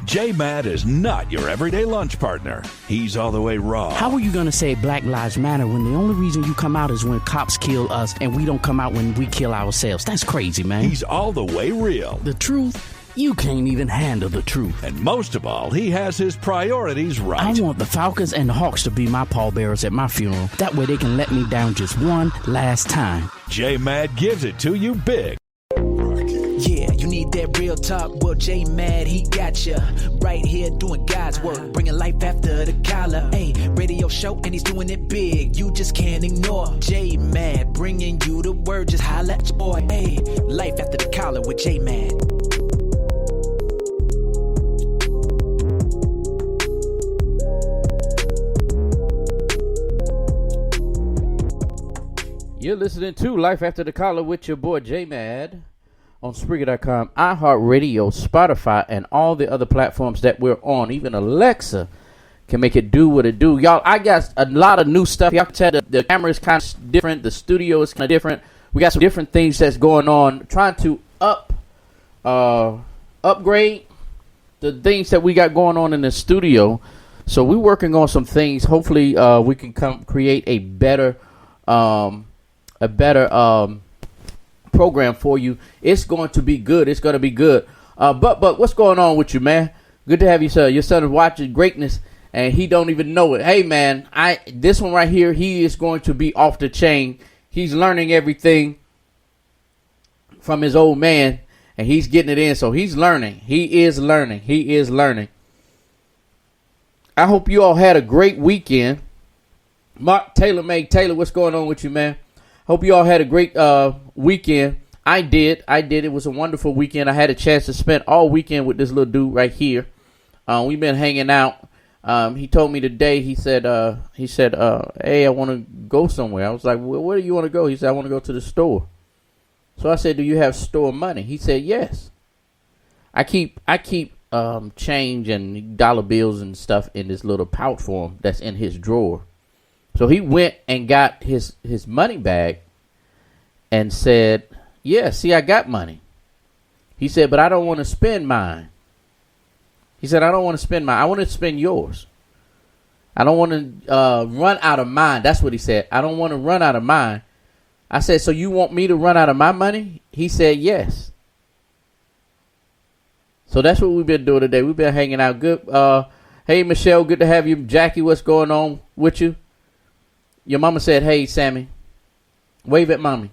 J-Mad is not your everyday lunch partner. He's all the way raw. How are you going to say Black Lives Matter when the only reason you come out is when cops kill us and we don't come out when we kill ourselves? That's crazy, man. He's all the way real. The truth? You can't even handle the truth. And most of all, he has his priorities right. I want the Falcons and the Hawks to be my pallbearers at my funeral. That way they can let me down just one last time. J-Mad gives it to you big. Yeah, you need that real talk. Well, J-Mad, he got ya right here doing God's work, bringing life after the collar. Hey, radio show, and he's doing it big. You just can't ignore J-Mad, bringing you the word. Just holla at your boy. Hey, life after the collar with J-Mad. You're listening to Life After the Collar with your boy J-Mad on Spreaker.com, iHeartRadio, Spotify, and all the other platforms that we're on. Even Alexa can make it do what it do. Y'all, I got a lot of new stuff. Y'all can tell the camera is kind of different. The studio is kind of different. We got some different things that's going on. Trying to upgrade the things that we got going on in the studio. So we're working on some things. Hopefully we can create a better program for you. It's going to be good. It's going to be good. But what's going on with you, man? Good to have you, sir. Your son is watching greatness, and he don't even know it. Hey, man, this one right here, he is going to be off the chain. He's learning everything from his old man, and he's getting it in. So he's learning. He is learning. He is learning. I hope you all had a great weekend. Mark Taylor, what's going on with you, man? Hope you all had a great weekend. I did. It was a wonderful weekend. I had a chance to spend all weekend with this little dude right here. We've been hanging out. He told me today, he said, hey, I want to go somewhere. I was like, well, where do you want to go? He said, I want to go to the store. So I said, do you have store money? He said, yes. I keep change and dollar bills and stuff in this little pouch for him that's in his drawer. So he went and got his money bag and said, yeah, see, I got money. He said, but I don't want to spend mine. He said, I don't want to spend mine. I want to spend yours. I don't want to run out of mine. That's what he said. I don't want to run out of mine. I said, so you want me to run out of my money? He said, yes. So that's what we've been doing today. We've been hanging out. Good. Hey, Michelle, good to have you. Jackie, what's going on with you? Your mama said, hey, Sammy, wave at mommy.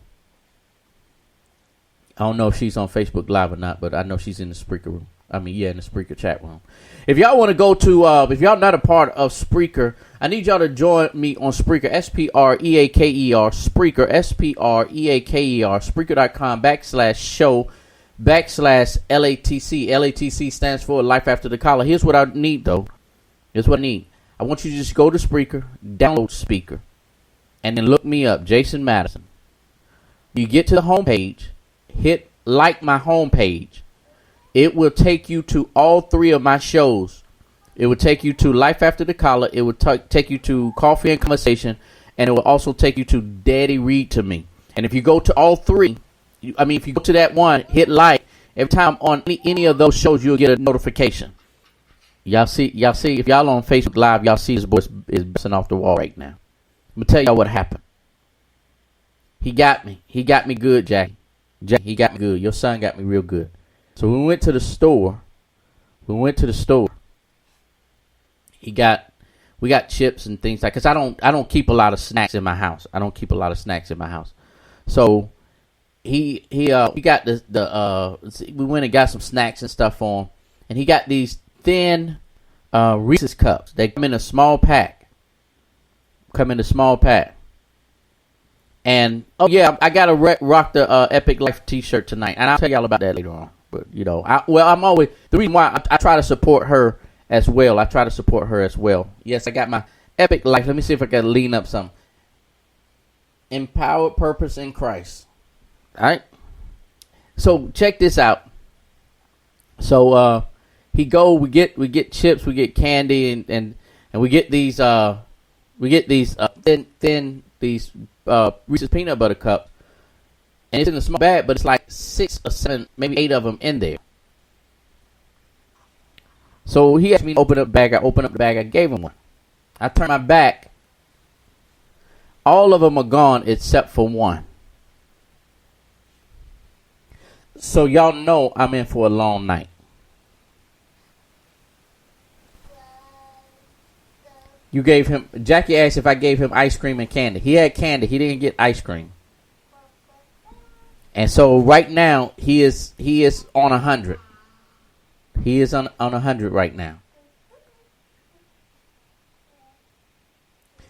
I don't know if she's on Facebook Live or not, but I know she's in the Spreaker room. In the Spreaker chat room. If y'all want to go to, if y'all not a part of Spreaker, I need y'all to join me on Spreaker, Spreaker, Spreaker, Spreaker, Spreaker.com/show/LATC. LATC stands for Life After the Collar. Here's what I need, though. Here's what I need. I want you to just go to Spreaker, download Speaker, and then look me up, Jason Madison. You get to the homepage, hit like my homepage. It will take you to all three of my shows. It will take you to Life After the Collar. It will take you to Coffee and Conversation. And it will also take you to Daddy Read to Me. And if you go to all three, if you go to that one, hit like. Every time on any of those shows, you'll get a notification. Y'all see, if y'all on Facebook Live, y'all see his voice is busting off the wall right now. I'm going to tell y'all what happened. He got me. He got me good, Jackie. He got me good. Your son got me real good. So we went to the store. We got chips and things like, cause I don't keep a lot of snacks in my house. So he got we went and got some snacks and stuff for him, and he got these thin Reese's cups. They come in a small pack. And I gotta rock the Epic Life T-shirt tonight, and I'll tell y'all about that later on. But I'm always, the reason why I try to support her as well. Yes, I got my Epic Life. Let me see if I can lean up some. Empowered Purpose in Christ. All right. So check this out. So we get chips, we get candy, and we get these thin Reese's peanut butter cups. And it's in a small bag, but it's like 6 or 7, maybe 8 of them in there. So he asked me to open up the bag. I opened up the bag. I gave him one. I turned my back. All of them are gone except for one. So y'all know I'm in for a long night. You gave him, Jackie asked if I gave him ice cream and candy. He had candy. He didn't get ice cream. And so right now he is on 100. He is on 100 right now.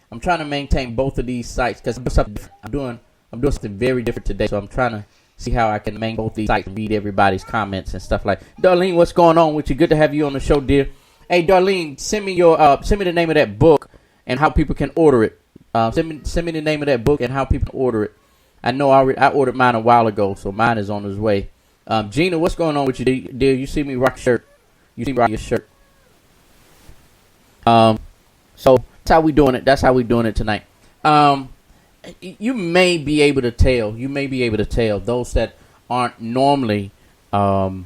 I'm trying to maintain both of these sites because I'm doing something very different today. So I'm trying to see how I can maintain both these sites and read everybody's comments and stuff like. Darlene, what's going on with you? Good to have you on the show, dear. Hey, Darlene, send me the name of that book and how people can order it. Send me the name of that book and how people can order it. I know I ordered mine a while ago, so mine is on its way. Gina, what's going on with you, dear? You see me rock shirt. You see me rock your shirt. So that's how we doing it. That's how we doing it tonight. You may be able to tell. You may be able to tell those that aren't normally on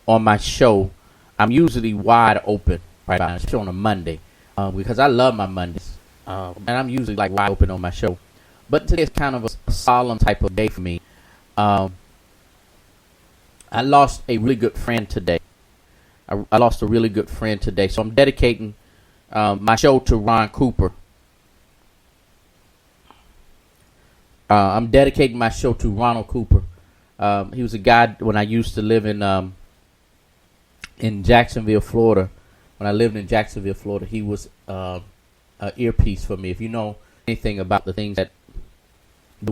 my show. I'm usually wide open right on the show on a Monday because I love my Mondays, and I'm usually like wide open on my show. But today is kind of a solemn type of day for me. I lost a really good friend today. I lost a really good friend today, so I'm dedicating my show to Ron Cooper. I'm dedicating my show to Ronald Cooper. He was a guy when I used to live in Jacksonville, Florida. When I lived in Jacksonville, Florida, he was an earpiece for me. If you know anything about the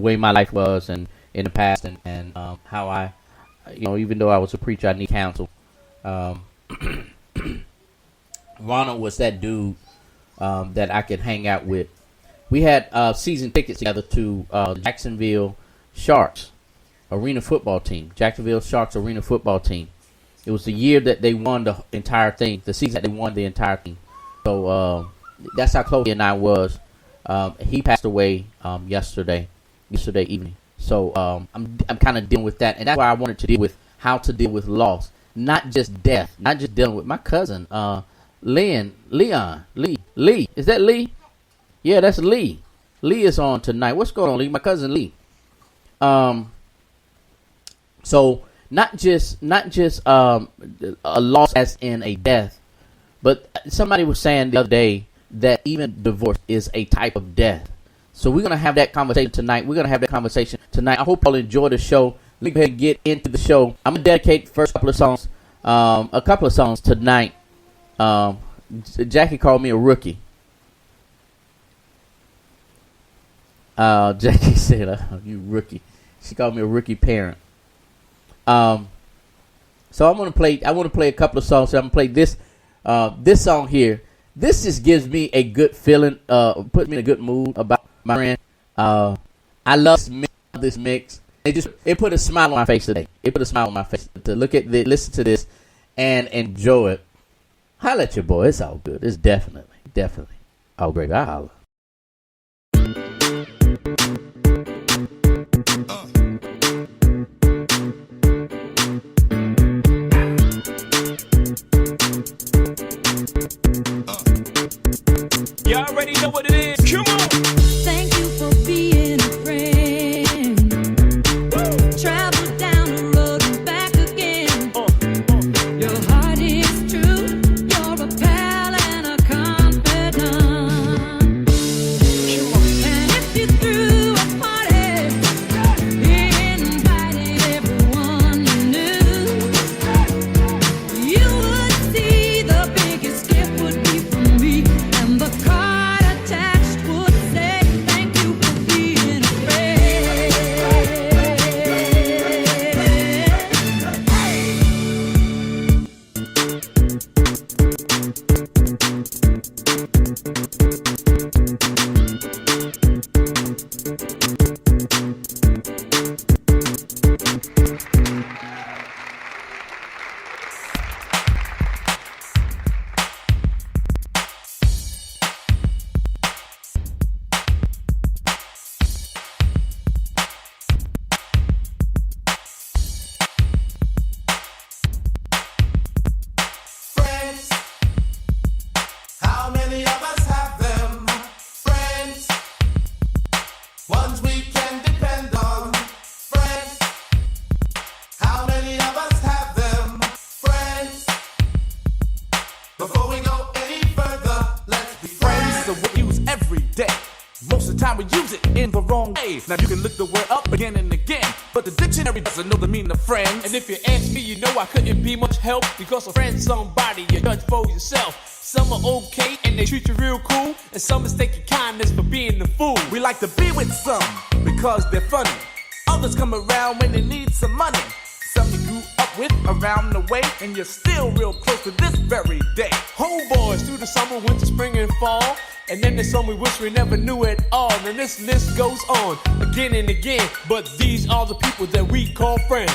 way my life was and in the past and how I, even though I was a preacher, I need counsel. Ronald was that dude that I could hang out with. We had season tickets together to Jacksonville Sharks arena football team. Jacksonville Sharks arena football team. It was the year that they won the entire thing. The season that they won the entire thing. So that's how close he and I was. He passed away yesterday evening. So I'm kind of dealing with that, and that's why I wanted to deal with how to deal with loss, not just death, not just dealing with my cousin Lee. Is that Lee? Yeah, that's Lee. Lee is on tonight. What's going on, Lee? My cousin Lee. So not just a loss as in a death, but somebody was saying the other day that even divorce is a type of death. So we're gonna have that conversation tonight. I hope y'all enjoy the show. Let me go ahead and get into the show. I'm gonna dedicate the first couple of songs tonight. Jackie called me a rookie. Jackie said, "You rookie." She called me a rookie parent. So I want to play a couple of songs. So I'm gonna play this song here. This just gives me a good feeling. Puts me in a good mood about my friend. I love this mix. It put a smile on my face today. It put a smile on my face to listen to this and enjoy it. Holla at your boy. It's all good. It's definitely all great. I holla. Y'all already know what it is. Come on. Thank you for being a friend. Travel down the road and back again. Your heart is true. You're a pal and a confidant. And if you threw a party, invited everyone you knew, you would see the biggest gift would be from me. And the card attached would say, thank you for being a friend. we use it in the wrong way. Now you can look the word up again and again, but the dictionary doesn't know the meaning of friends. And if you ask me, you know I couldn't be much help, because a friend's somebody you judge for yourself. Some are okay and they treat you real cool, and some mistake your kindness for being the fool. We like to be with some because they're funny. Others come around when they need some money. Some you grew up with around the way, and you're still real close to this very day. Homeboys through the summer, winter, spring, and fall. And then there's some we wish we never knew at all. And this list goes on again and again, but these are the people that we call friends.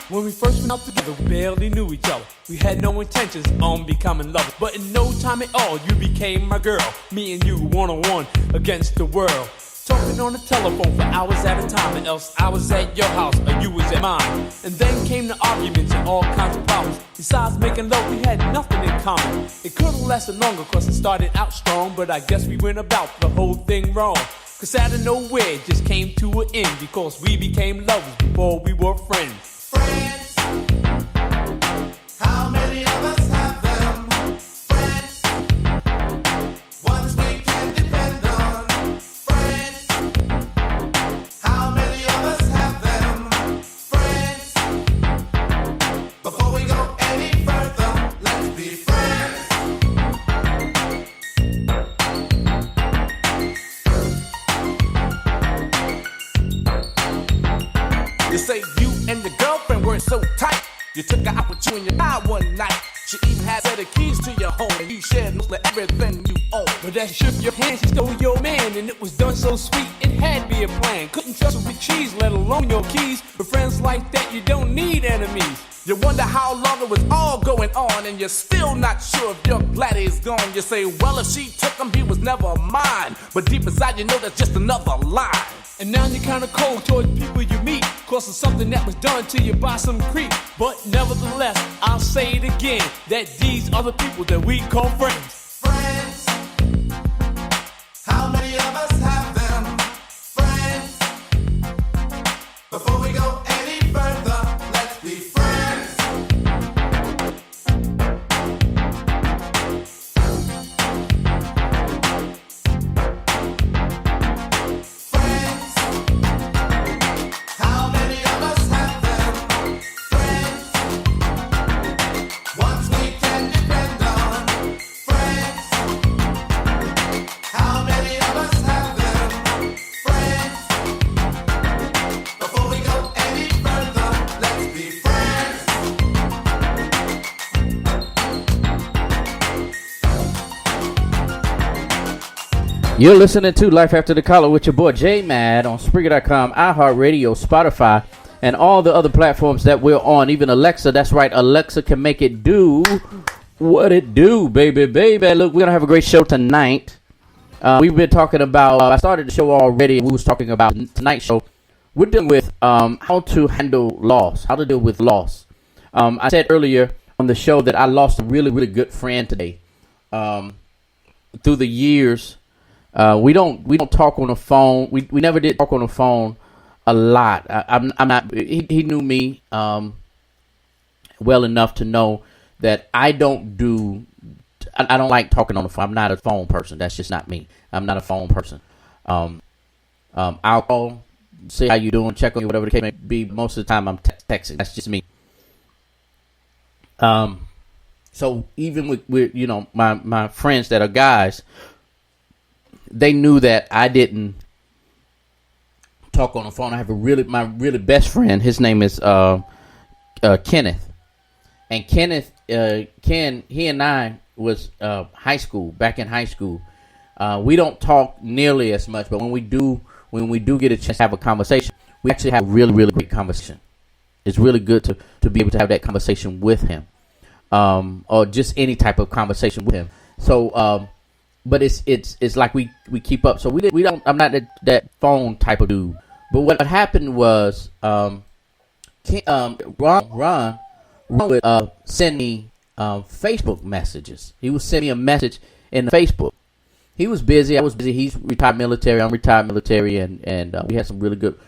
When we first went out together, we barely knew each other. We had no intentions on becoming lovers, but in no time at all, you became my girl. Me and you, one-on-one against the world. Talking on the telephone for hours at a time, and else I was at your house or you was at mine. And then came the arguments and all kinds of problems. Besides making love, we had nothing in common. It could have lasted longer, cause it started out strong, but I guess we went about the whole thing wrong. Cause out of nowhere, it just came to an end, because we became lovers before we were friends. Friends, how many of us have them? Friends, ones we can depend on. Friends, how many of us have them? Friends, before we go any further, let's be friends. You say you and your girlfriend weren't so tight. You took her out with you in your eye one night. She even had set of keys to your home, and you shared mostly everything you own. But that shook your hand, she stole your man, and it was done so sweet, it had to be a plan. Couldn't trust her with cheese, let alone your keys. With friends like that, you don't need enemies. You wonder how long it was all going on, and you're still not sure if your glad he's gone. You say, well, if she took him, he was never mine. But deep inside, you know that's just another lie. And now you're kinda cold towards people you meet, cause of something that was done to you by some creep. But nevertheless, I'll say it again, that these are the people that we call friends. Friends, how many of us have them? Friends, before we go any further, let's be friends. You're listening to Life After the Collar with your boy J Mad on Spreaker.com, iHeartRadio, Spotify, and all the other platforms that we're on. Even Alexa, that's right, Alexa can make it do what it do, baby. Look, we're going to have a great show tonight. We've been talking about, I started the show already, and we was talking about tonight's show. We're dealing with how to handle loss, how to deal with loss. I said earlier on the show that I lost a really, really good friend today. Through the years, we don't talk on the phone. We never did talk on the phone a lot. I'm not. He knew me well enough to know that I don't like talking on the phone. I'm not a phone person. That's just not me. I'm not a phone person. I'll call, say how you doing, check on you, whatever the case may be. Most of the time I'm texting. That's just me. So even with you know my friends that are guys, they knew that I didn't talk on the phone. I have my really best friend. His name is Kenneth, and Kenneth, he and I was back in high school. We don't talk nearly as much, but when we do get a chance to have a conversation, we actually have a really, really great conversation. It's really good to be able to have that conversation with him, or just any type of conversation with him. So, but it's like we keep up. So I'm not that phone type of dude. But what happened was, Ron would send me Facebook messages. He would send me a message in Facebook. He was busy. I was busy. He's retired military. I'm retired military, and we had some really good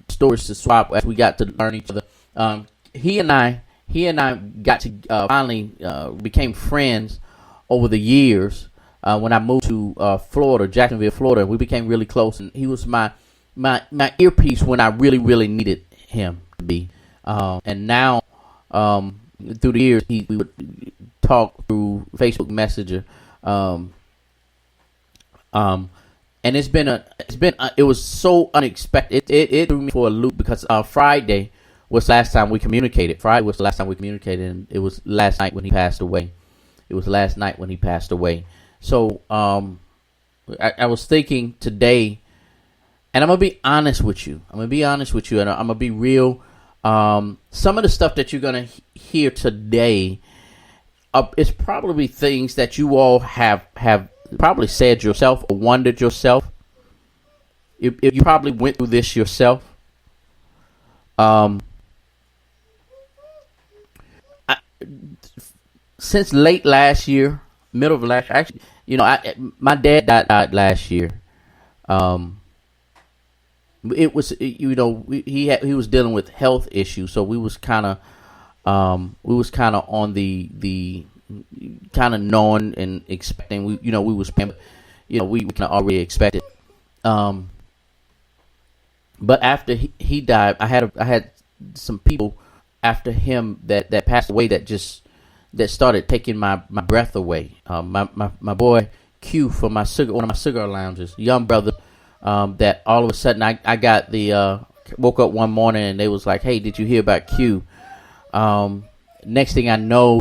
stories to swap as we got to learn each other. He and I got to finally became friends over the years. When I moved to Florida, Jacksonville, Florida, we became really close, and he was my earpiece when I really, really needed him to be. And now, through the years, we would talk through Facebook Messenger. And it was so unexpected. It threw me for a loop because Friday was the last time we communicated. And it was last night when he passed away. So I was thinking today, and I'm gonna be honest with you. And I'm gonna be real. Some of the stuff that you're gonna hear today, it's probably things that you all have probably said yourself or wondered yourself. If you probably went through this yourself. Since late last year, middle of last year, actually, my dad died last year. It was, he was dealing with health issues, so we was kind of on the kind of knowing and expecting. We was kind of already expected. But after he died, I had some people after him that passed away that started taking my breath away. My boy Q from one of my cigar lounges, young brother, that all of a sudden I got woke up one morning and they was like, "Hey, did you hear about Q?" Next thing I know,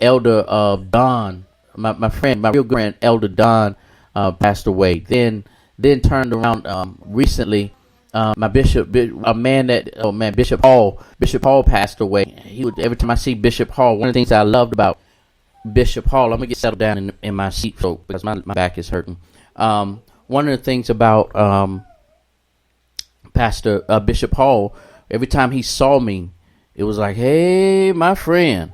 Elder Don, my friend, my real good friend, Elder Don, passed away. Then turned around recently. My Bishop Paul passed away. Every time I see Bishop Hall, one of the things I loved about Bishop Hall, I'm gonna get settled down in my seat because my back is hurting. One of the things about Pastor Bishop Hall, every time he saw me, it was like, "Hey, my friend,"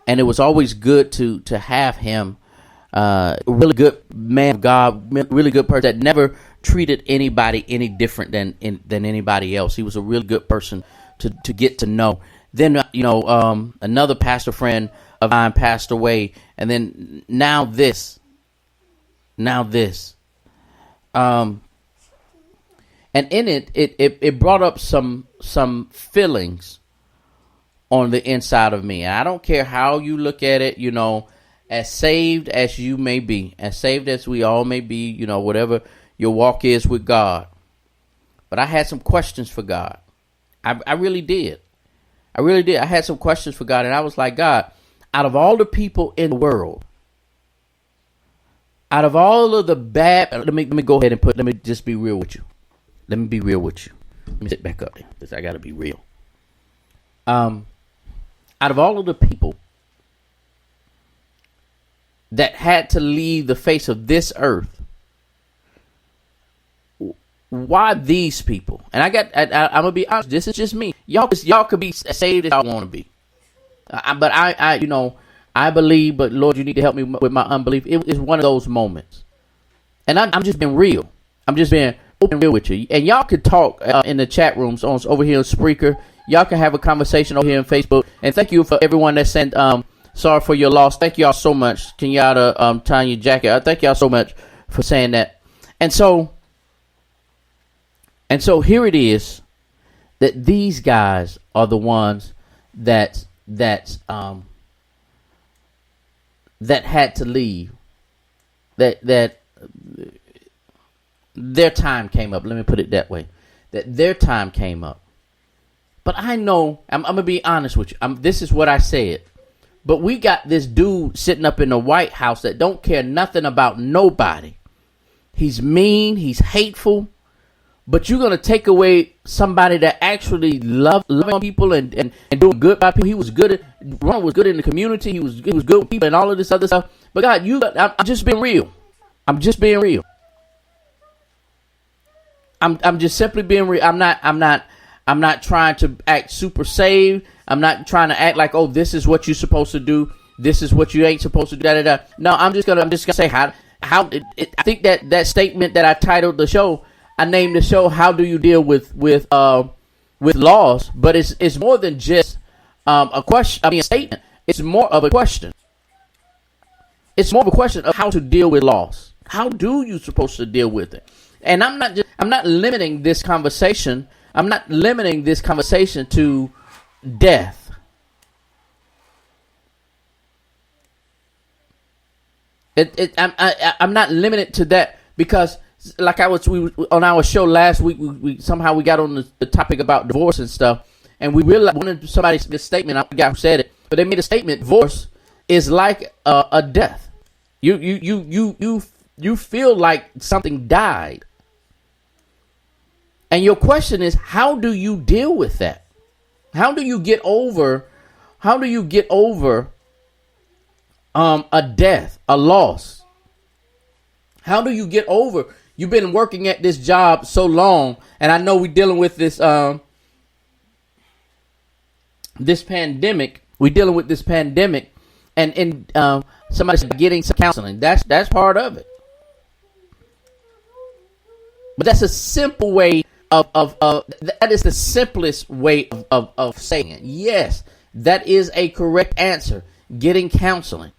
and it was always good to have him. A really good man of God, really good person that never treated anybody any different than anybody else. He was a really good person to get to know. Then another pastor friend of mine passed away, and then now this. And in it brought up some feelings on the inside of me. And I don't care how you look at it, as saved as you may be, as saved as we all may be, whatever your walk is with God. But I had some questions for God. I really did. I had some questions for God, and I was like, God, out of all the people in the world, out of all of the bad, let me go ahead and let me just be real with you. Let me sit back up there because I got to be real. Out of all of the people that had to leave the face of this earth, why these people? And I'm gonna be honest. This is just me. Y'all could be saved if y'all want to be, but I believe. But Lord, you need to help me with my unbelief. It's one of those moments, and I'm just being real. I'm just being open and real with you. And y'all could talk in the chat rooms over here on Spreaker. Y'all can have a conversation over here on Facebook. And thank you for everyone that sent sorry for your loss. Thank y'all so much. Kenyatta, Tanya, Jackie. I thank y'all so much for saying that. And so here it is that these guys are the ones that had to leave. That their time came up. Let me put it that way. That their time came up. But I know, I'm going to be honest with you. This is what I said. But we got this dude sitting up in the White House that don't care nothing about nobody. He's mean. He's hateful. But you're going to take away somebody that actually loving people and doing good by people. He was good. Ron was good in the community. He was good with people and all of this other stuff. But God, I'm just being real. I'm just being real. I'm just simply being real. I'm not trying to act super saved. I'm not trying to act like, oh, this is what you're supposed to do. This is what you ain't supposed to do. Da, da, da. No, I'm just gonna say how I think that statement that I titled the show, I named the show "How Do You Deal with Laws?" But it's more than just a question. I mean, a statement. It's more of a question. It's more of a question of how to deal with loss. How do you supposed to deal with it? And I'm not limiting this conversation. I'm not limiting this conversation to death. I'm not limited to that, because like we on our show last week, we somehow got on the topic about divorce and stuff, and we realized when somebody said this statement, I forgot who said it, but they made a statement: divorce is like a death. You feel like something died. And your question is, how do you deal with that? How do you get over a death, a loss? How do you get over? You've been working at this job so long, and I know we're dealing with this this pandemic. We're dealing with this pandemic, and somebody's getting some counseling. That's part of it. But that's a simple way of that is the simplest way of saying it. Yes, that is a correct answer. Getting counseling.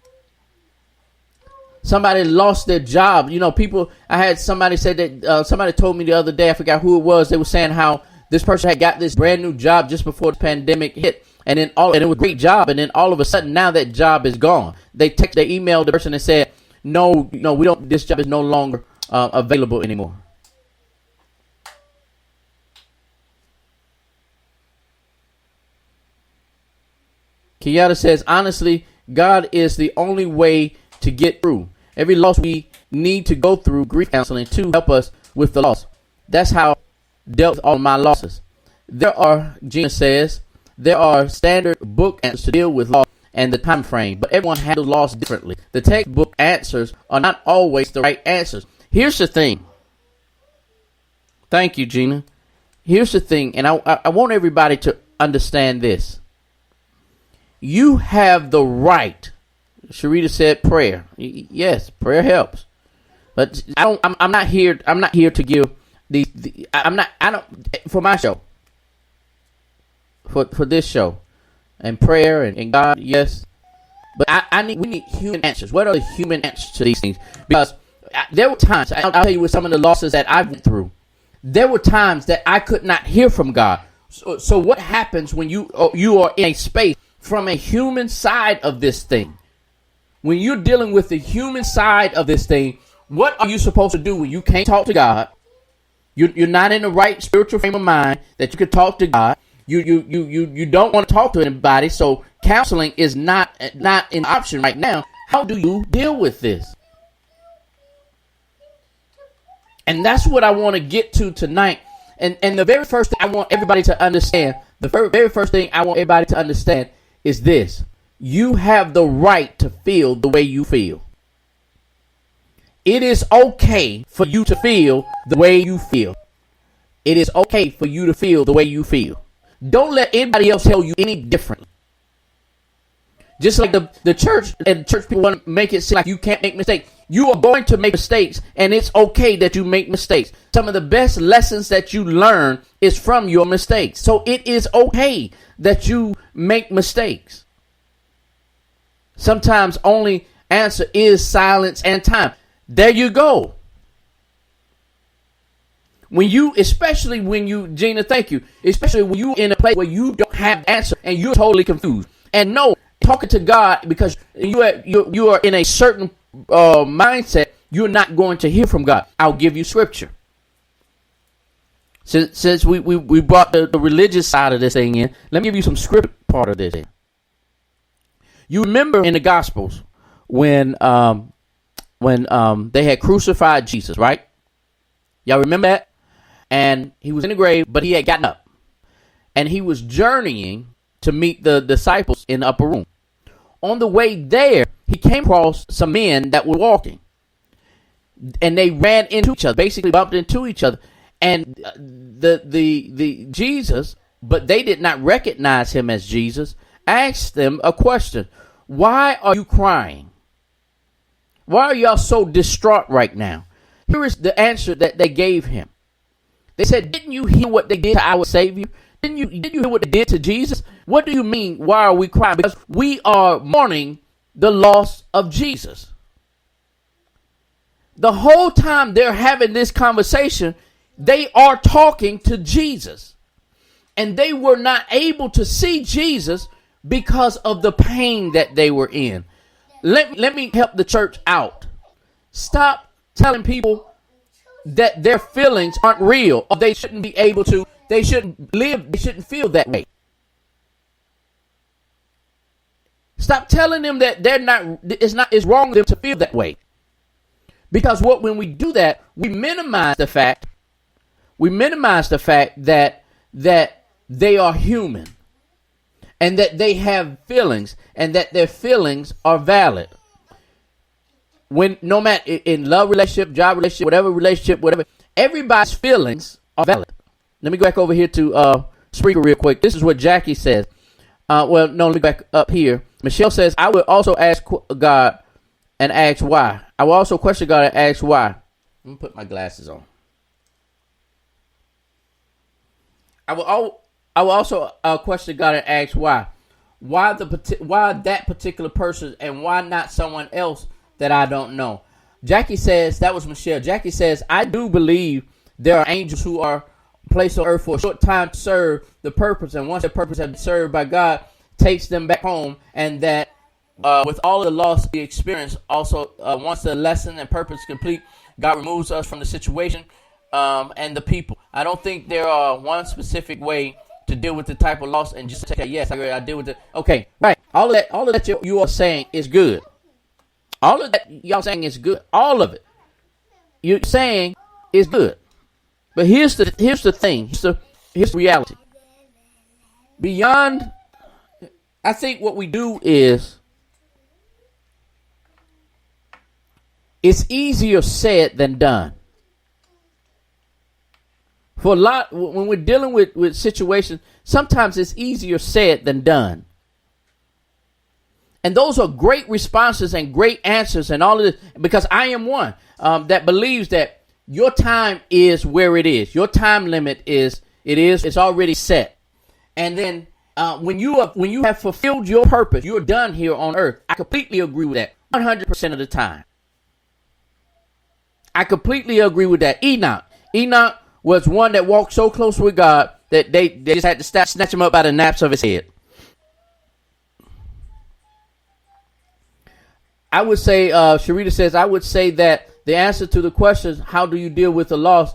Somebody lost their job. You know, people. I had somebody said that somebody told me the other day. I forgot who it was. They were saying how this person had got this brand new job just before the pandemic hit, and it was a great job. And then all of a sudden, now that job is gone. They emailed the person and said, "No, we don't. This job is no longer available anymore." Kiara says, honestly, God is the only way to get through. Every loss we need to go through grief counseling to help us with the loss. That's how I dealt with all my losses. Gina says, there are standard book answers to deal with loss and the time frame, but everyone handles loss differently. The textbook answers are not always the right answers. Here's the thing. Thank you, Gina. Here's the thing, and I want everybody to understand this. You have the right. Sharita said prayer. Yes, prayer helps. But I'm not here to give for my show. For this show. And prayer and God, yes. But we need human answers. What are the human answers to these things? Because there were times, I'll tell you with some of the losses that I went through. There were times that I could not hear from God. So what happens when you are in a space from a human side of this thing? When you're dealing with the human side of this thing, what are you supposed to do when you can't talk to God? You're not in the right spiritual frame of mind that you can talk to God. You don't want to talk to anybody, so counseling is not an option right now. How do you deal with this? And that's what I want to get to tonight. And the very first thing I want everybody to understand, very first thing I want everybody to understand is this. You have the right to feel the way you feel. It is okay for you to feel the way you feel. It is okay for you to feel the way you feel. Don't let anybody else tell you any differently. Just like the church and church people want to make it seem like you can't make mistakes. You are going to make mistakes, and it's okay that you make mistakes. Some of the best lessons that you learn is from your mistakes. So it is okay that you make mistakes. Sometimes only answer is silence and time. There you go. Especially when you, Gina, thank you. Especially when you're in a place where you don't have the answer and you're totally confused. And no, talking to God because you are in a certain mindset, you're not going to hear from God. I'll give you scripture. Since we brought the religious side of this thing in, let me give you some script part of this. You remember in the Gospels when they had crucified Jesus, right? Y'all remember that? And he was in the grave, but he had gotten up. And he was journeying to meet the disciples in the upper room. On the way there, he came across some men that were walking. And they ran into each other, basically bumped into each other. And the Jesus, but they did not recognize him as Jesus, asked them a question. Why are you crying? Why are y'all so distraught right now? Here is the answer that they gave him. They said, didn't you hear what they did to our Savior? Didn't you hear what they did to Jesus? What do you mean, why are we crying? Because we are mourning the loss of Jesus. The whole time they're having this conversation, they are talking to Jesus. And they were not able to see Jesus because of the pain that they were in. Let me help the church out. Stop telling people that their feelings aren't real, or they shouldn't be able to, they shouldn't live, they shouldn't feel that way. Stop telling them that it's wrong for them to feel that way. Because when we do that, we minimize the fact that they are human, and that they have feelings, and that their feelings are valid. When no matter in love relationship, job relationship, whatever, everybody's feelings are valid. Let me go back over here to Spreaker real quick. This is what Jackie says. Let me back up here. Michelle says, I would also ask God and ask why. I will also question God and ask why. Let me put my glasses on. I will also question God and ask why. Why that particular person, and why not someone else that I don't know? Jackie says, that was Michelle. Jackie says, I do believe there are angels who are placed on earth for a short time to serve the purpose, and once their purpose has been served by God, takes them back home, and that with all of the loss we experience, also once the lesson and purpose is complete, God removes us from the situation and the people. I don't think there are one specific way to deal with the type of loss and just say, yes, I deal with it. Okay, right. All of that you are saying is good. All of that y'all saying is good. All of it you're saying is good. But here's the thing. Here's the reality. Beyond, I think what we do is, it's easier said than done. For a lot, when we're dealing with situations, sometimes it's easier said than done. And those are great responses and great answers and all of this, because I am one that believes that your time is where it is. Your time limit it's already set. And then when you have fulfilled your purpose, you're done here on earth. I completely agree with that 100% of the time. I completely agree with that. Enoch was one that walked so close with God that they just had to snatch him up by the naps of his head. I would say, Sharita says, I would say that the answer to the question, how do you deal with the loss,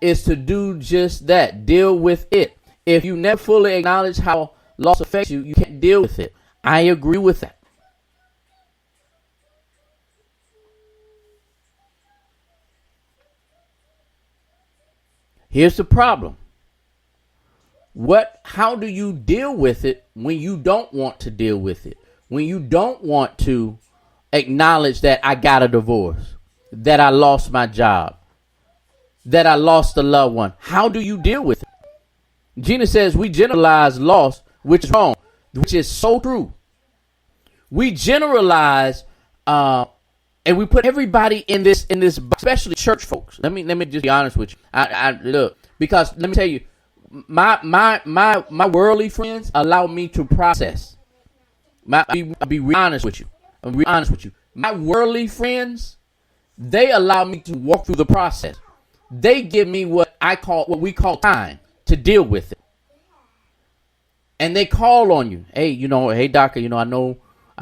is to do just that. Deal with it. If you never fully acknowledge how loss affects you, you can't deal with it. I agree with that. Here's the problem. How do you deal with it when you don't want to deal with it? When you don't want to acknowledge that I got a divorce, that I lost my job, that I lost a loved one. How do you deal with it? Gina says we generalize loss, which is wrong, which is so true. We generalize and we put everybody in this, especially church folks. Let me just be honest with you. I look, because let me tell you, my worldly friends allow me to process. I'll be real honest with you. I'm real honest with you. My worldly friends, they allow me to walk through the process. They give me what we call time to deal with it. And they call on you. Hey, doctor, I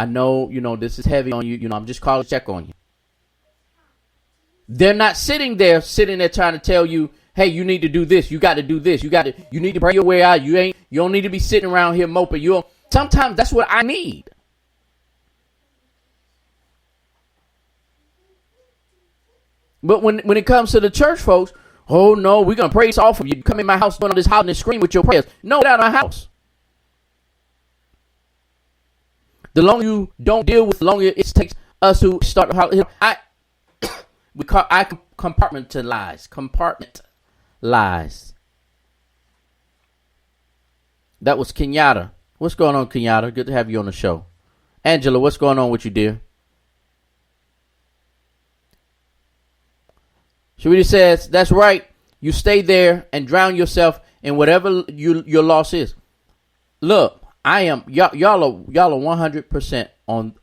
know, this is heavy on you. I'm just calling to check on you. They're not sitting there trying to tell you, hey, you need to do this. You got to do this. You need to pray your way out. You don't need to be sitting around here moping. Sometimes that's what I need. But when it comes to the church folks, oh no, we're going to pray off of you. Come in my house, going on this house and scream with your prayers. No, get out of my house. The longer you don't deal with, the longer it takes us to start. I compartmentalize. lies. That was Kenyatta. What's going on, Kenyatta? Good to have you on the show. Angela, what's going on with you, dear? Sharita says, that's right. You stay there and drown yourself in whatever your loss is. Look, I am y'all are 100% on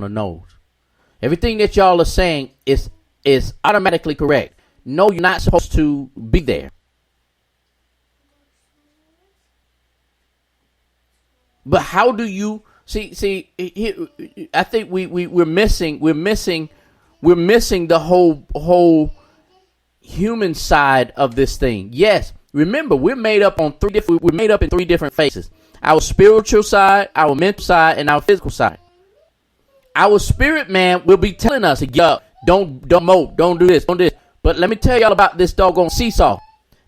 the nose. Everything that y'all are saying is automatically correct. No, you're not supposed to be there. But how do you see? I think we're missing the whole human side of this thing. Yes, remember we're made up in 3 different phases: our spiritual side, our mental side, and our physical side. Our spirit man will be telling us, "Yo, don't mope, don't do this, don't do this." But let me tell y'all about this doggone seesaw.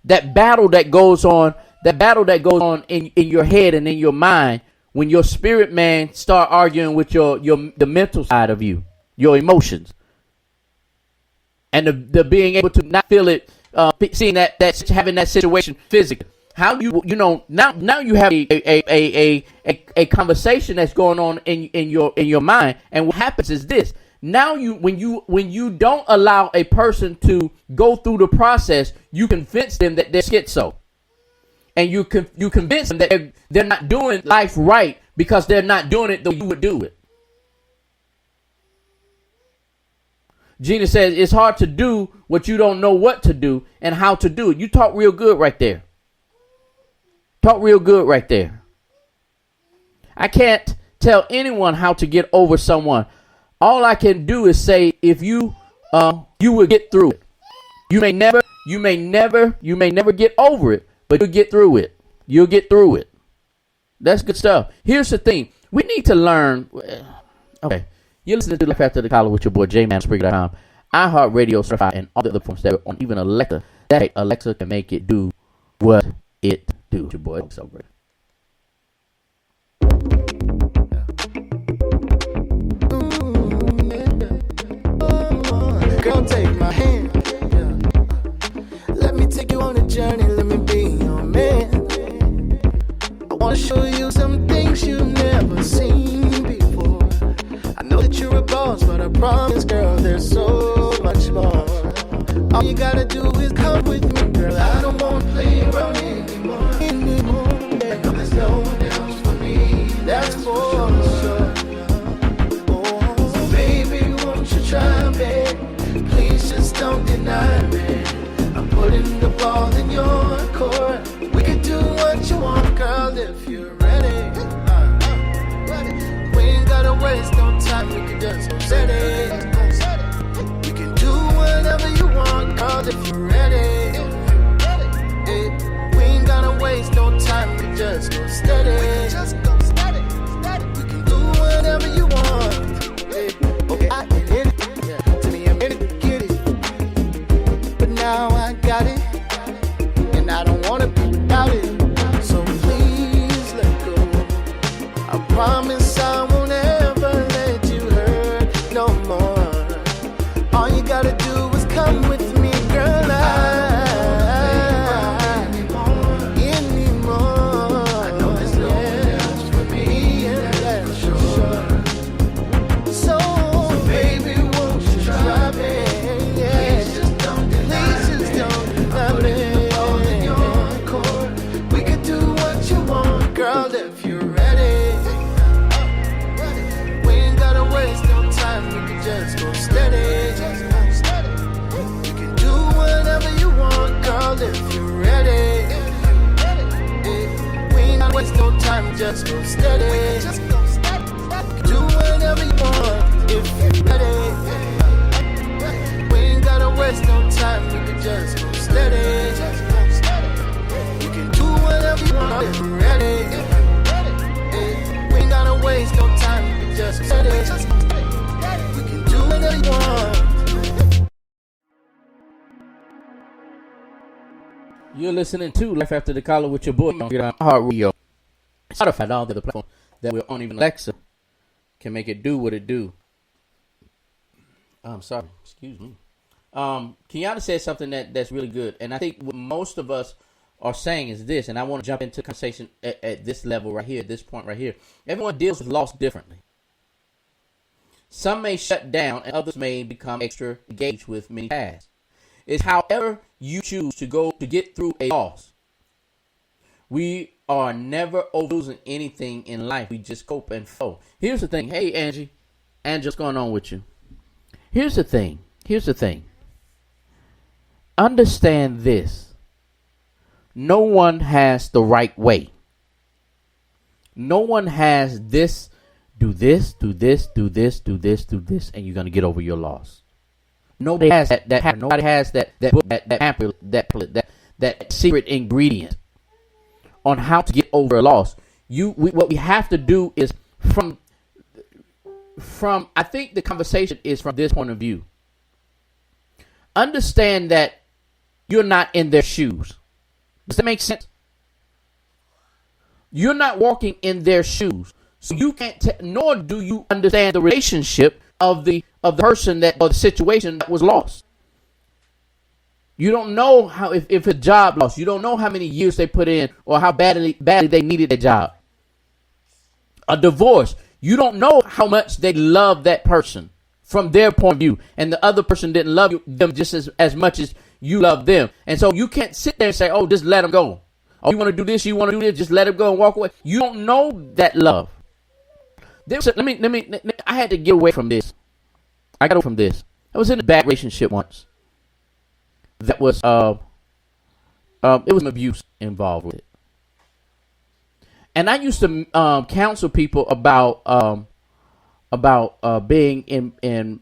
That battle that goes on in your head and in your mind when your spirit man start arguing with the mental side of you, your emotions, and the being able to not feel it, seeing that having that situation physically. How you now you have a conversation that's going on in your mind, and what happens is this. Now when you don't allow a person to go through the process, you convince them that they're schizo. And you convince them that they're not doing life right because they're not doing it the way you would do it. Gina says, it's hard to do what you don't know what to do and how to do it. You talk real good right there. Talk real good right there. I can't tell anyone how to get over someone. All I can do is say, if you will get through it. You may never get over it, but you'll get through it. You'll get through it. That's good stuff. Here's the thing. We need to learn. Okay. You're listening to Life After the Collar with your boy, JManSpreaker.com. iHeartRadio certified and all the other forms that are on even Alexa. That Alexa can make it do what it do. Your boy, so great. Girl, take my hand. Let me take you on a journey. Let me be your man. I wanna show you some things you've never seen before. I know that you're a boss, but I promise, girl, there's so much more. All you gotta do is come with me, girl. I don't wanna play around anymore. Yeah. There's no one else for me. That's for sure. Oh, so baby, won't you try me? Please just don't deny me. I'm putting the ball in your court. We can do what you want, girl, if you're ready. We ain't gotta waste no time. We can just go set it. We can do whatever you want, girl, if you're ready. We ain't gotta waste no time. We just go steady. We can do whatever you want. Okay, I can hit it. To me, I'm in it to get it. But now I got it, and I don't wanna be without it. So please let go. I promise I won't ever let you hurt no more. All you gotta do is come with me, girl. Anymore. I know there's no one else for me, and that's sure. So baby, won't you try me? Please just don't deny me. We could do what you want, girl, if you're ready. We ain't gotta waste no time. We can just go steady. We can do whatever you want, girl, if you're ready. We ain't gotta waste no time. Just go steady. We can do whatever you want if you're ready. We ain't gotta waste no time. We can just go steady. We can do whatever you want if you're ready. We ain't gotta waste no time. We can just go steady. We can do whatever you want. You're listening to Life After the Collar with your boy on iHeartRadio. Spotify, all the other platforms that we're on, even Alexa can make it do what it do. I'm sorry, excuse me. Kenyatta said something that's really good, and I think what most of us are saying is this, and I want to jump into the conversation at this level right here, at this point right here. Everyone deals with loss differently. Some may shut down, and others may become extra engaged with many tasks. It's however you choose to go to get through a loss. We are never overlosing anything in life. We just cope and flow. Here's the thing. Hey, Angie. Angie, what's going on with you? Here's the thing. Understand this. No one has the right way. No one has this, do this, do this, do this, do this, do this, and you're going to get over your loss. Nobody has that. Nobody has that secret ingredient on how to get over a loss. What we have to do is from I think the conversation is from this point of view. Understand that you're not in their shoes. Does that make sense? You're not walking in their shoes, so you can't. Nor do you understand the relationship of the person or the situation that was lost. You don't know how if a job lost. You don't know how many years they put in or how badly they needed a job. A divorce. You don't know how much they love that person from their point of view, and the other person didn't love them just as much as you love them. And so you can't sit there and say, "Oh, just let them go. Oh, you want to do this? You want to do this? Just let them go and walk away." You don't know that love. Let me. I had to get away from this. I got away from this. I was in a bad relationship once. That was it was some abuse involved with it. And I used to counsel people about being in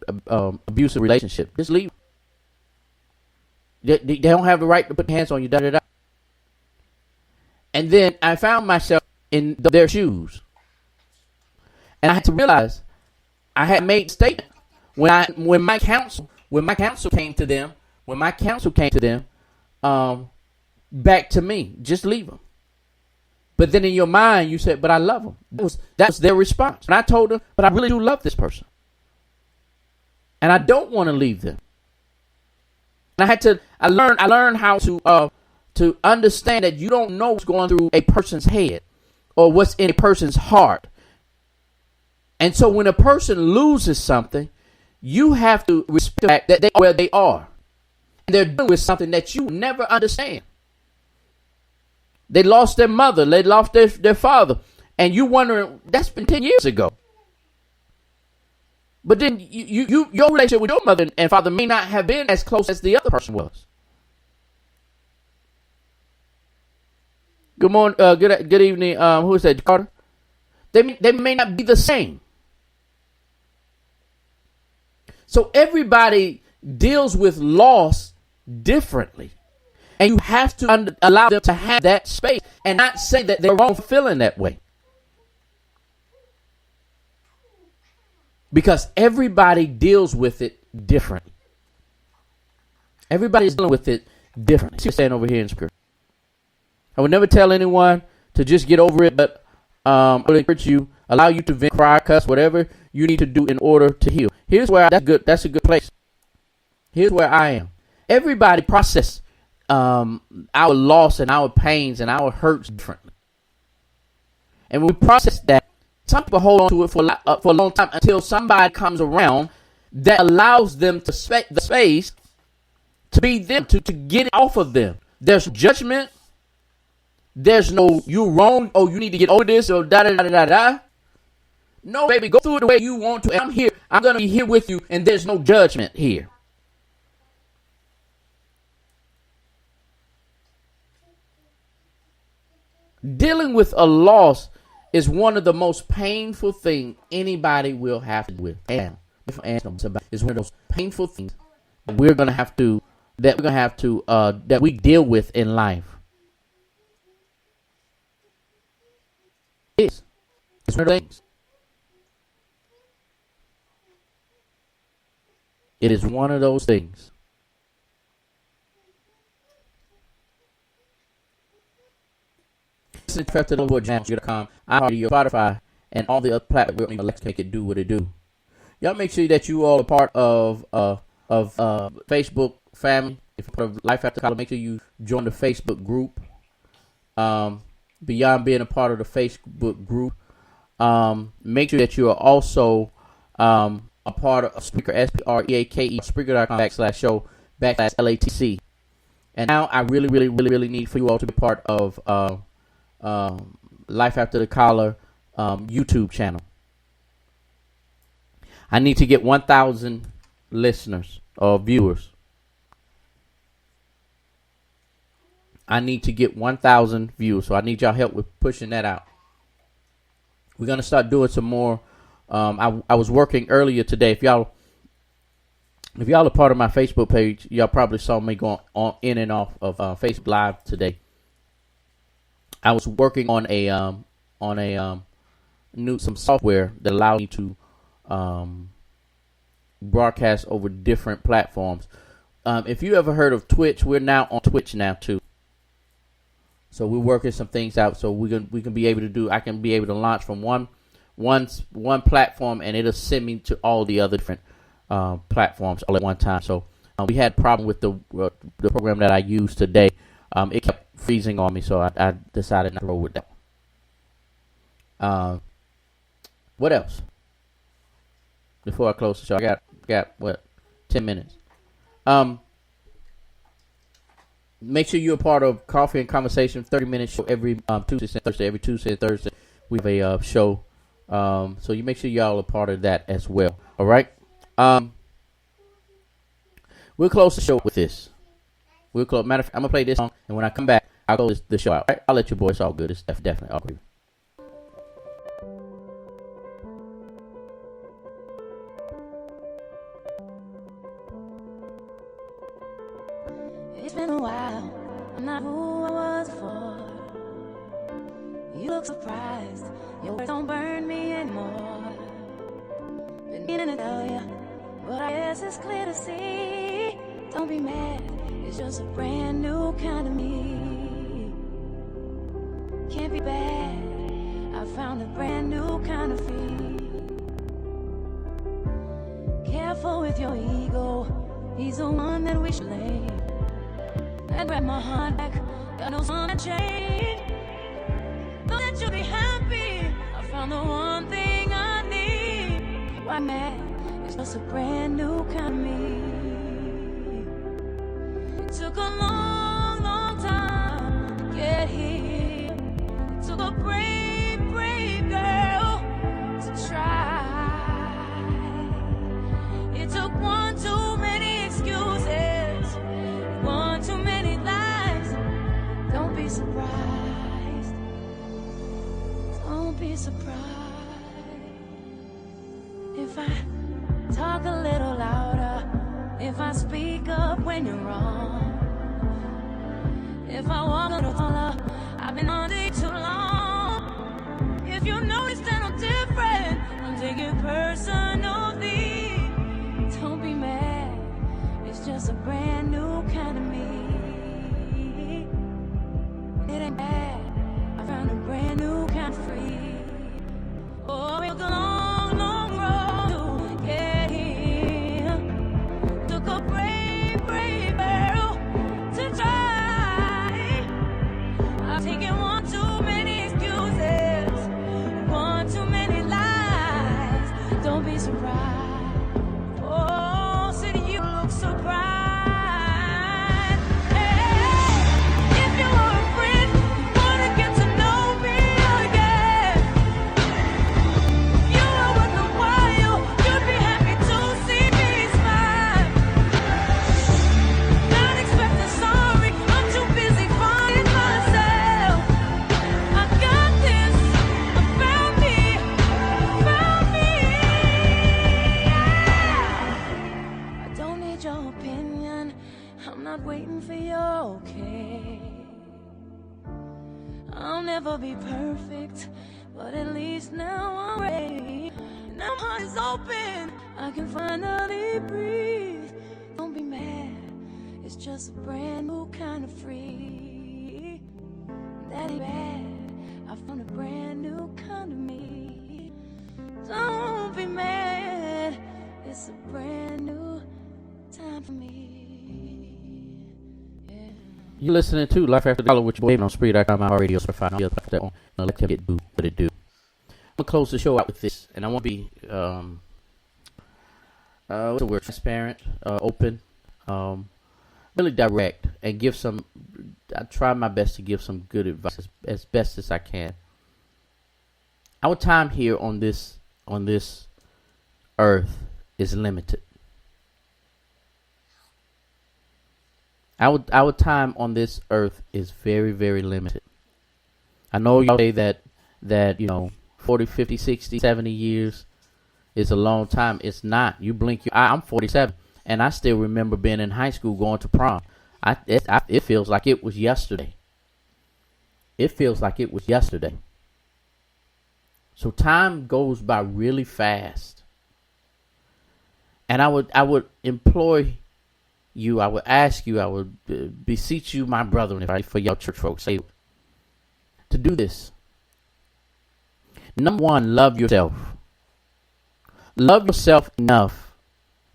abusive relationship. Just leave. They don't have the right to put hands on you. Da da da. And then I found myself in their shoes, and I had to realize I had made a statement when my counsel came to them. When my counsel came to them, back to me, just leave them. But then in your mind, you said, "But I love them." That was their response. And I told them, "But I really do love this person, and I don't want to leave them." And I learned how to understand that you don't know what's going through a person's head or what's in a person's heart. And so when a person loses something, you have to respect that they are where they are. They're dealing with something that you never understand. They lost their mother. They lost their father. And you wondering, that's been 10 years ago. But then your relationship with your mother and father may not have been as close as the other person was. Good morning. Good evening. Who is that, Carter? They may not be the same. So everybody deals with loss differently. And you have to allow them to have that space and not say that they're wrong for feeling that way. Because everybody deals with it differently. Everybody's dealing with it differently. See what I'm saying over here in scripture. I would never tell anyone to just get over it, but I would encourage you, allow you to vent, cry, cuss, whatever you need to do in order to heal. Here's where that's a good place. Here's where I am. Everybody process our loss and our pains and our hurts differently. And when we process that, some people hold on to it for a long time until somebody comes around that allows them the space to be them, to get it off of them. There's judgment. There's no, you wrong. Oh, you need to get over this or da da da da da. No, baby, go through it the way you want to. And I'm here. I'm going to be here with you. And there's no judgment here. Dealing with a loss is one of the most painful things anybody will have to deal with. And it's one of those painful things that that we deal with in life. It's one of those things. It is one of those things. Listen to the Lord Jams.com, iHeartRadio, Spotify, and all the other platforms. LATC make it do what it do. Y'all make sure that you all are part of Facebook family. If you're part of Life After College, make sure you join the Facebook group. Beyond being a part of the Facebook group, make sure that you are also a part of Spreaker, SPREAKE, Spreaker.com/show/LATC. And now I really need for you all to be part of Life After the Collar YouTube channel. I need to get 1,000 listeners or viewers. I need to get 1,000 views, so I need y'all help with pushing that out. We're gonna start doing some more. I was working earlier today. If y'all are part of my Facebook page, y'all probably saw me going on in and off of Facebook Live today. I was working on some software that allowed me to broadcast over different platforms. If you ever heard of Twitch, we're now on Twitch now too. So we're working some things out, so we can be able to do. I can be able to launch from one platform, and it'll send me to all the other different platforms all at one time. So we had a problem with the program that I used today. It kept freezing on me, so I decided not to roll with that. What else? Before I close the show, I got what, 10 minutes. Make sure you're a part of Coffee and Conversation, 30-minute show every Tuesday and Thursday. Every Tuesday and Thursday, we have a show. So you make sure y'all are part of that as well. All right. We'll close the show with this. Matter of fact, I'm gonna play this song, and when I come back, I'll close the show out. All right? I'll let your boy. It's all good. It's definitely all good. It's been a while, I'm not who I was before. You look surprised, your words don't burn me anymore. Been meaning to tell ya, but I guess it's clear to see. Don't be mad, it's just a brand new kind of me. Can't be bad, I found a brand new kind of feel. Careful with your ego, he's the one that we should lay. I grab my heart back, got no son to change. Know that you'll be happy, I found the one thing I need. Why mad, it's just a brand new kind of me. It took a long, long time to get here. It took a brave, brave girl to try. It took one too many excuses, one too many lies. Don't be surprised. Don't be surprised if I talk a little louder, if I speak up when you're wrong, if I walk a little taller. I've been on it too long. If you notice that I'm different, don't take it personally. Don't be mad, it's just a brand new kind of me. It ain't bad, I found a brand new kind of free. Oh, we took a long, long road to get here. Took a brave, brave girl to try. I've taken one too many excuses, one too many lies. Don't be surprised. Oh, city, you look surprised. If you were a friend, wanna get to know me again. You were worth a while, you'd be happy to see me smile. Not expecting sorry, I'm too busy finding myself. I got this, I found me, yeah. I don't need your opinion, I'm not waiting for your okay. I'll never be perfect, but at least now I'm ready. Now my heart is open, I can finally breathe. Don't be mad, it's just a brand new kind of free. That ain't bad, I found a brand new kind of me. Don't be mad, it's a brand new time. You listening to Life After the Dollar with your boy on Spree.com, our radio certified. I'll put that on. Let him get do what it do. I'm gonna close the show out with this, and I want to be what's the word? Transparent, open, really direct, and give some. I try my best to give some good advice as best as I can. Our time here on this earth is limited. Our time on this earth is very, very limited. I know y'all say that 40, 50, 60, 70 years is a long time. It's not. You blink your eye. I'm 47, and I still remember being in high school going to prom. It feels like it was yesterday. It feels like it was yesterday. So time goes by really fast. And I would employ you, I would ask you, I would beseech you, my brethren, for y'all church folks, say, to do this. Number one, love yourself. Love yourself enough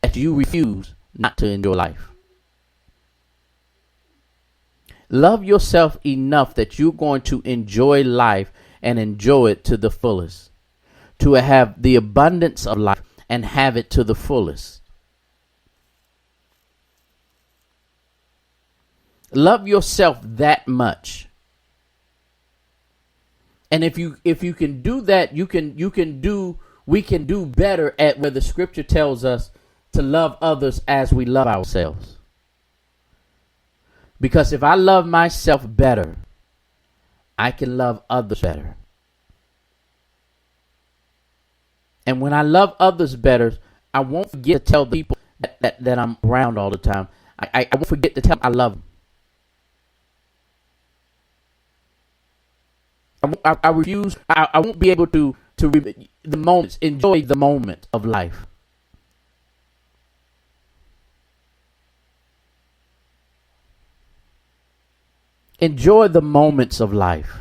that you refuse not to enjoy life. Love yourself enough that you're going to enjoy life and enjoy it to the fullest. To have the abundance of life and have it to the fullest. Love yourself that much. And if you can do that, we can do better at where the scripture tells us to love others as we love ourselves. Because if I love myself better, I can love others better. And when I love others better, I won't forget to tell the people that I'm around all the time. I won't forget to tell them I love them. I refuse. I won't be able to the moments, enjoy the moment of life. Enjoy the moments of life.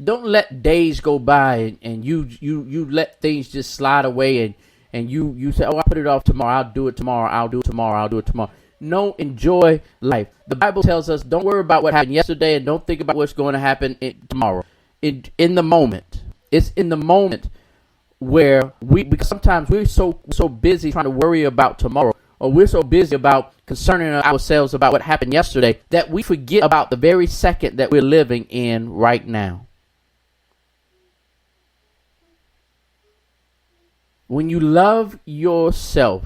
Don't let days go by and you let things just slide away and you say, oh, I'll put it off tomorrow. I'll do it tomorrow. I'll do it tomorrow. I'll do it tomorrow. No, enjoy life. The Bible tells us don't worry about what happened yesterday and don't think about what's going to happen tomorrow. In the moment. It's in the moment where because sometimes we're so busy trying to worry about tomorrow, or we're so busy about concerning ourselves about what happened yesterday that we forget about the very second that we're living in right now. When you love yourself,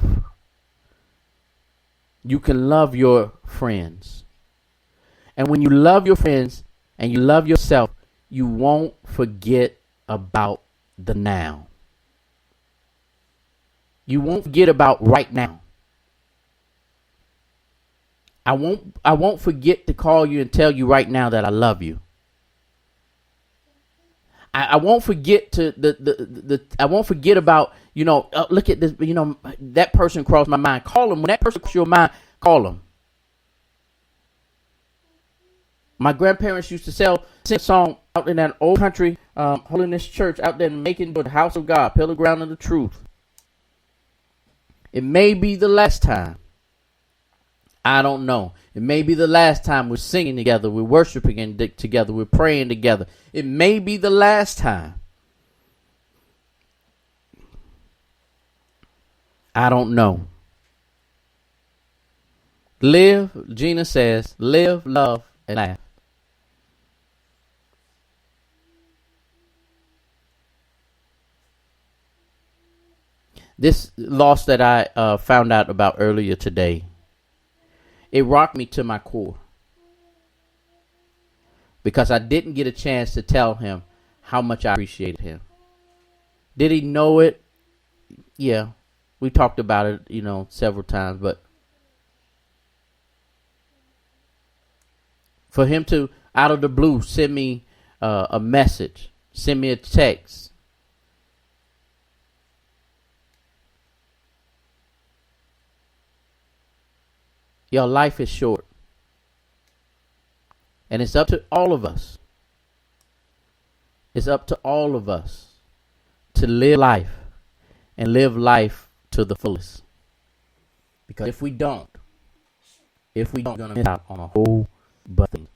you can love your friends. And when you love your friends and you love yourself, you won't forget about the now. You won't forget about right now. I won't forget to call you and tell you right now that I love you. I won't forget to I won't forget about, look at this, that person crossed my mind. Call them. When that person crosses your mind, call them. My grandparents used to sing a song out in that old country, holiness church out there in Macon, the house of God, pillar ground of the truth. It may be the last time. I don't know. It may be the last time we're singing together, we're worshiping together, we're praying together. It may be the last time. I don't know. Live, Gina says, live, love, and laugh. This loss that I found out about earlier today, it rocked me to my core. Because I didn't get a chance to tell him how much I appreciated him. Did he know it? Yeah. We talked about it, several times. But for him to, out of the blue, send me a message, send me a text. Your life is short. And it's up to all of us. It's up to all of us to live life and live life to the fullest. Because if we don't, if we don't gonna miss out on a whole bunch of things.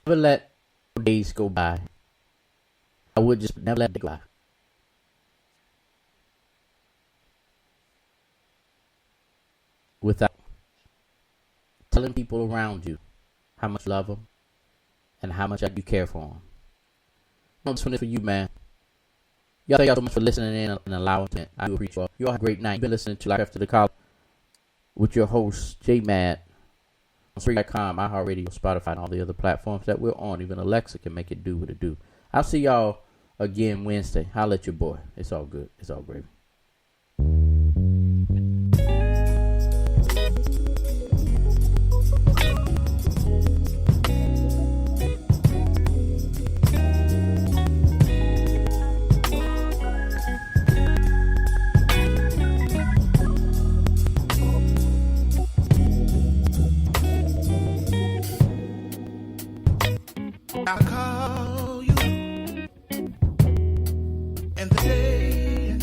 Never let days go by. I would just never let it go by without telling people around you how much you love them and how much you care for them. This one is for you, man. Y'all thank y'all so much for listening in and allowing me. I do appreciate y'all. Y'all have a great night. You've been listening to Life After the College with your host, J Mad, on Spreaker.com, iHeartRadio, Spotify, and all the other platforms that we're on. Even Alexa can make it do what it do. I'll see y'all again Wednesday. Holla at your boy. It's all good. It's all gravy. I call you in the day,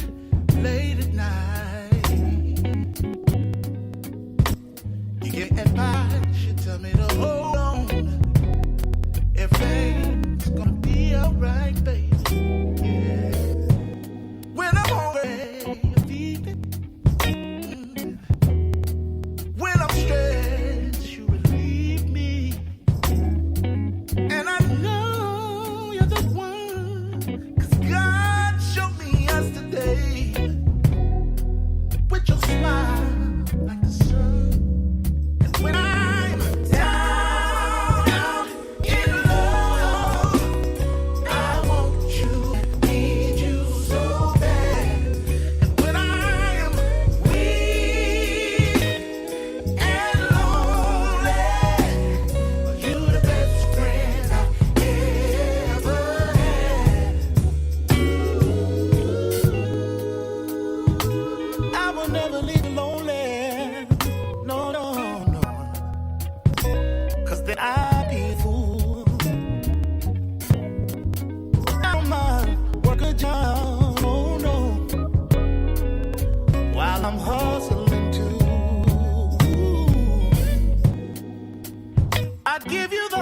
late at night. You get advice, you tell me to hold on. Everything's gonna be alright, baby. Yeah. When I'm hungry, you feed me. When I'm stressed, you relieve me. And I know you're the one, 'cause God showed me yesterday with your smile like the sun. And when I'm down in love, I want you, need you so bad. And when I'm weak and lonely, you're the best friend I've ever had. I will never leave you lonely. No, no, no. 'Cause then I'd be a fool. I don't mind work a job, oh no, while I'm hustling too. I'd give you the